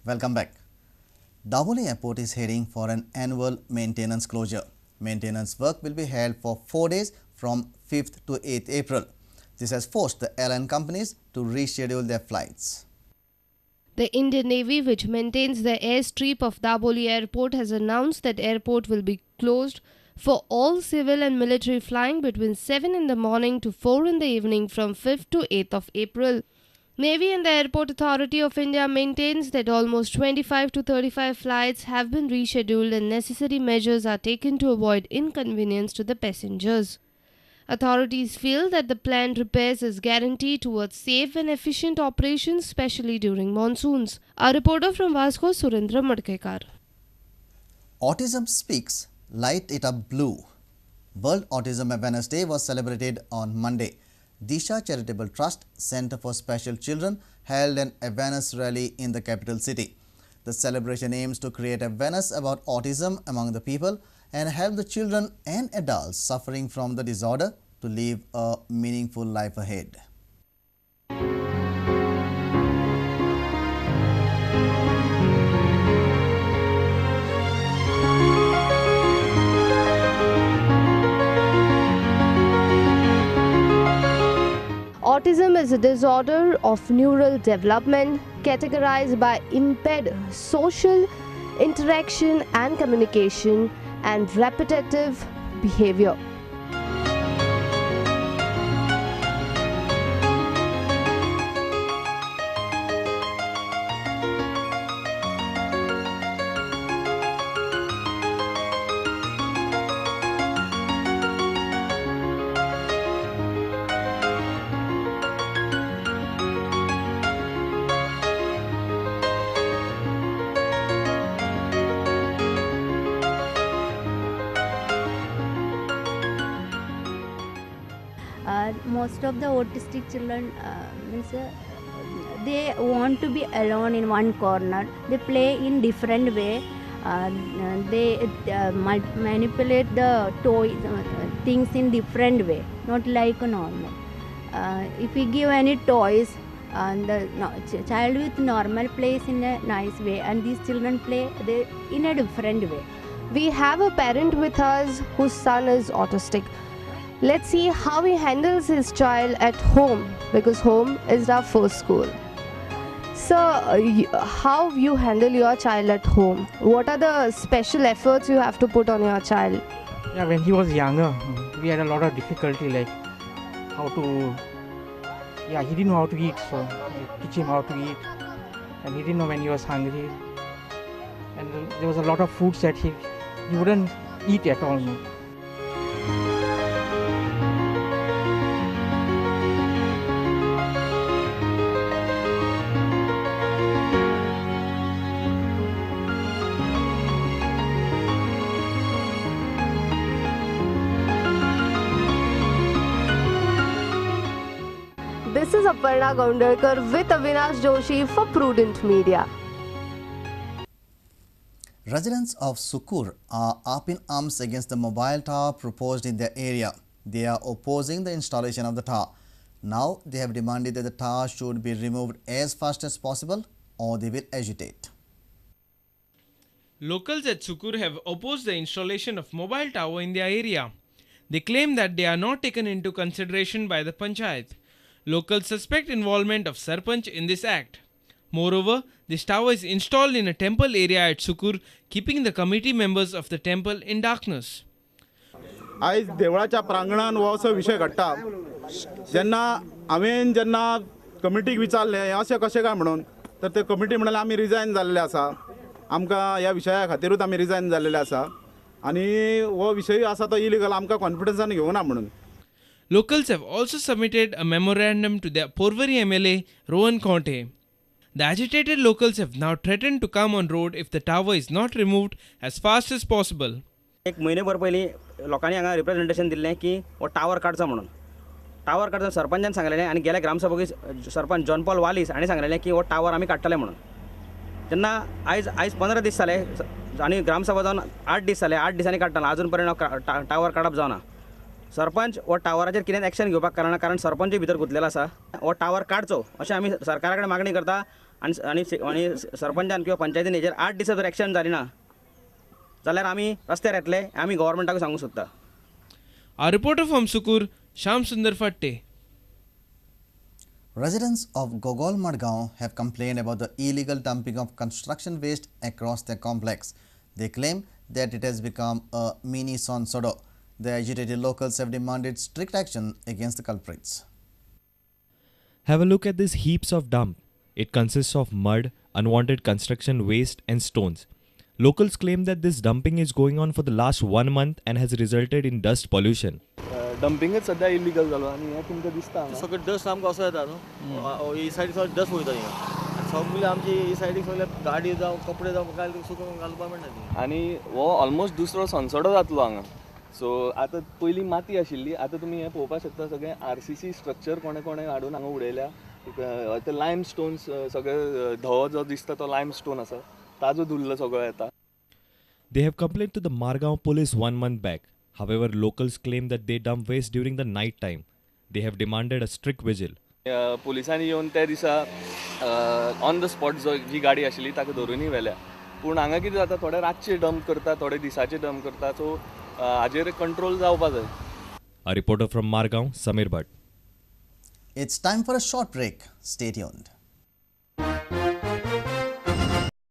Welcome back. Dabholi Airport is heading for an annual maintenance closure. Maintenance work will be held for 4 days from 5th to 8th April. This has forced the airline companies to reschedule their flights. The Indian Navy, which maintains the airstrip of Dabholi Airport, has announced that airport will be closed for all civil and military flying between 7 in the morning to 4 in the evening from 5th to 8th of April. Navy and the Airport Authority of India maintains that almost 25 to 35 flights have been rescheduled and necessary measures are taken to avoid inconvenience to the passengers. Authorities feel that the planned repairs is guarantee towards safe and efficient operations, especially during monsoons. Our reporter from Vasco, Surendra Madkekar. Autism Speaks, Light It Up Blue. World Autism Awareness Day was celebrated on Monday. Disha Charitable Trust Center for Special Children held an awareness rally in the capital city. The celebration aims to create awareness about autism among the people and help the children and adults suffering from the disorder to live a meaningful life ahead. Autism is a disorder of neural development categorized by impaired social interaction and communication and repetitive behavior. Most of the autistic children they want to be alone in one corner. They play in different way. They manipulate the toys, things in different way, not like normal. If we give any toys, the child with normal plays in a nice way, and these children play in a different way. We have a parent with us whose son is autistic. Let's see how he handles his child at home, because home is our first school. So, how you handle your child at home? What are the special efforts you have to put on your child? Yeah, when he was younger, we had a lot of difficulty, like how to, he didn't know how to eat, so we teach him how to eat, and he didn't know when he was hungry, and there was a lot of foods that he wouldn't eat at all. No. This is Aparna Gaundarkar with Avinash Joshi for Prudent Media. Residents of Sukur are up in arms against the mobile tower proposed in their area. They are opposing the installation of the tower. Now they have demanded that the tower should be removed as fast as possible or they will agitate. Locals at Sukur have opposed the installation of mobile tower in their area. They claim that they are not taken into consideration by the Panchayat. Locals suspect involvement of Sarpanch in this act. Moreover, this tower is installed in a temple area at Sukur, keeping the committee members of the temple in darkness. आज देवळाच्या प्रांगणात हो असो विषय घडटा जेन्ना हांवें जेन्ना कमिटीक विचारलें अशें कशें काय म्हणून तर ते कमिटी म्हणलें आमी रिजायन जाल्ले आसा आमकां ह्या विशया खातीरूच आमी रिजायन जाल्लेले आसा आनी हो विशय आसा तो इलिगल आमकां कॉन्फिडन्सान घेवना म्हणून. Locals have also submitted a memorandum to their Porvari MLA Rohan Conte. The agitated locals have now threatened to come on road if the tower is not removed as fast as possible. एक महिनेभर पयलीं लोकांनी हांगा representation दिल्लें की हो tower काडचो म्हणून. Tower काडचो सरपंचान सांगलेलें आनी गेल्या ग्रामसभेक सरपंच जॉन पॉल वालीस हांणी सांगलेलें की हो टावर आमी काडटले म्हणून. तेन्ना आयज 15 दीस जाले आनी ग्रामसभा जावन 8 दीस जाले 8 दिसांनी काडटना अजून पर्यंत टावर काडप जावना. सरपंच हो टावराचेर कितें एक्शन घेवपाक कारण सरपंचूय भितर गुंतलेलो आसा. हो टावर काडचो अशें आमी सरकारा कडेन मागणी करता आणि सरपंचान किंवा पंचायतीन हेजेर 8 दिसा जर एक्शन जाली ना जाल्यार आमी रस्त्यार येतले आमी गव्हर्मेंटाक सांगूंक सोदता. Our reporter from Sukur, Sham Sundar Fatte. Residents of Gogol Madgaon have complained about the illegal dumping of construction waste across their complex. They claim that it has become a mini Sonsodo. The agitated locals have demanded strict action against the culprits. Have a look at these heaps of dump. It consists of mud, unwanted construction waste and stones. Locals claim that this dumping is going on for the last 1 month and has resulted in dust pollution. डंपिंगच सध्या illegal जालो आनी हें तुमकां दिसता सगळें dust आमकां असो येता न्हू ही सायडीक सगळें डस्ट वयता हिंगा सगळें आमची ही सायडीक सगळे गाडी जावं कपडे जावं काय सुकून घालपाक मेळना ती आनी हो ऑलमोस्ट दुसरो सनसडो जातलो हांगा. सो आतां पयलीं माती आशिल्ली आतां तुमी हें पळोवपाक शकता सगळें RCC स्ट्रक्चर कोणे कोणे हाडून हांगा उडयल्या. ते लायम स्टोन्स सगळे धवो जो दिसता तो लायम स्टोन आसा ताजो धुल्लो सगळो येता. They have complained to the Margaon police 1 month back. However, locals claim that they dump waste during the night time. They have demanded a strict vigil. पुलिसांनी येवन त्या दिसा ऑन द स्पॉट जी गाडी आशिल्ली ताका धरूनय व्हेल्या. पूण हांगा कितें जाता थोडे रातचे डंप करता थोडे दिसाचे डंप करता सो हाजेर कंट्रोल जावपाक जाय. A reporter from Margaon, Samir Bhatt. It's time for a short break. Stay tuned.